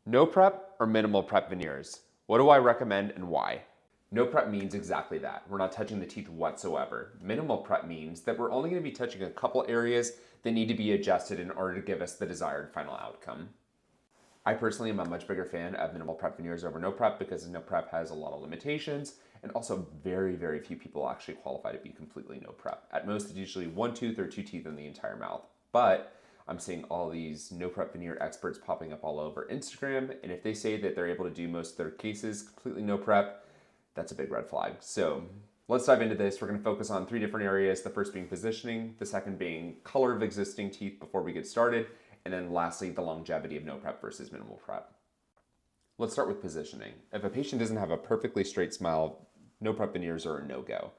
No prep or minimal prep veneers? What do I recommend and why? No prep means exactly that. We're not touching the teeth whatsoever. Minimal prep means that we're only going to be touching a couple areas that need to be adjusted in order to give us the desired final outcome. I personally am a much bigger fan of minimal prep veneers over no prep because no prep has a lot of limitations and also very few people actually qualify to be completely no prep. At most, it's usually one tooth or two teeth in the entire mouth. But I'm seeing all these no prep veneer experts popping up all over Instagram, and if they say that they're able to do most of their cases completely no prep, that's a big red flag. So let's dive into this. We're going to focus on three different areas. The first being positioning, the second being color of existing teeth before we get started, and then lastly, the longevity of no prep versus minimal prep. Let's start with positioning. If a patient doesn't have a perfectly straight smile, no prep veneers are a no-go.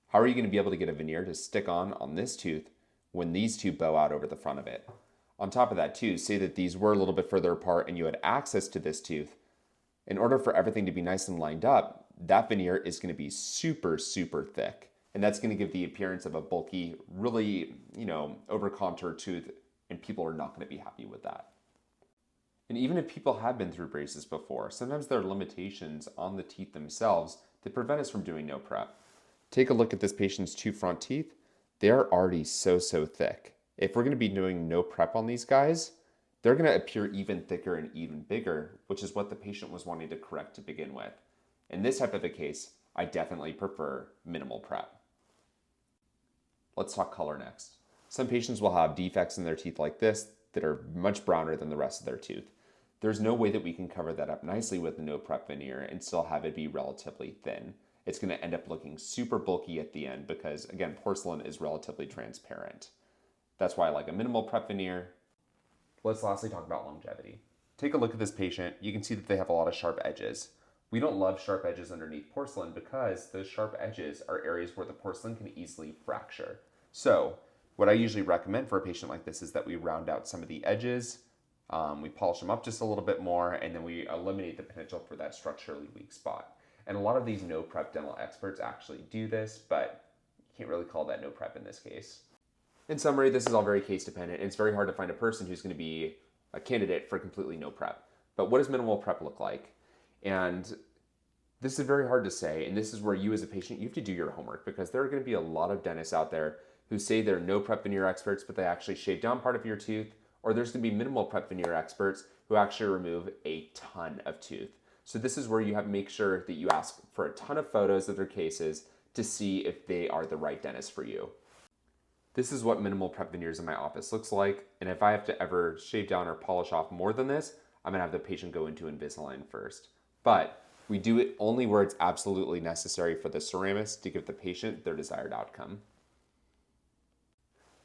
How are you going to be able to get a veneer to stick on this tooth when these two bow out over the front of it? On top of that too, say that these were a little bit further apart and you had access to this tooth. In order for everything to be nice and lined up, that veneer is going to be super thick. And that's going to give the appearance of a bulky, really, over-contoured tooth, and people are not going to be happy with that. And even if people have been through braces before, sometimes there are limitations on the teeth themselves that prevent us from doing no prep. Take a look at this patient's two front teeth. They are already so thick. If we're going to be doing no prep on these guys, they're going to appear even thicker and even bigger, which is what the patient was wanting to correct to begin with. In this type of a case, I definitely prefer minimal prep. Let's talk color next. Some patients will have defects in their teeth like this that are much browner than the rest of their tooth. There's no way that we can cover that up nicely with a no prep veneer and still have it be relatively thin. It's going to end up looking super bulky at the end because, again, porcelain is relatively transparent. That's why I like a minimal prep veneer. Let's lastly talk about longevity. Take a look at this patient. You can see that they have a lot of sharp edges. We don't love sharp edges underneath porcelain because those sharp edges are areas where the porcelain can easily fracture. So what I usually recommend for a patient like this is that we round out some of the edges, we polish them up just a little bit more, and then we eliminate the potential for that structurally weak spot. And a lot of these no prep dental experts actually do this, but you can't really call that no prep in this case. In summary, this is all very case dependent, and it's very hard to find a person who's going to be a candidate for completely no prep. But what does minimal prep look like? And this is very hard to say, and this is where you as a patient, you have to do your homework because there are going to be a lot of dentists out there who say they're no prep veneer experts, but they actually shave down part of your tooth, or there's going to be minimal prep veneer experts who actually remove a ton of tooth. So this is where you have to make sure that you ask for a ton of photos of their cases to see if they are the right dentist for you. This is what minimal prep veneers in my office looks like, and if I have to ever shave down or polish off more than this, I'm gonna have the patient go into Invisalign first. But we do it only where it's absolutely necessary for the ceramist to give the patient their desired outcome.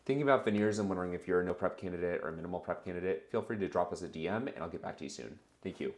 Thinking about veneers and wondering if you're a no prep candidate or a minimal prep candidate, feel free to drop us a DM and I'll get back to you soon. Thank you.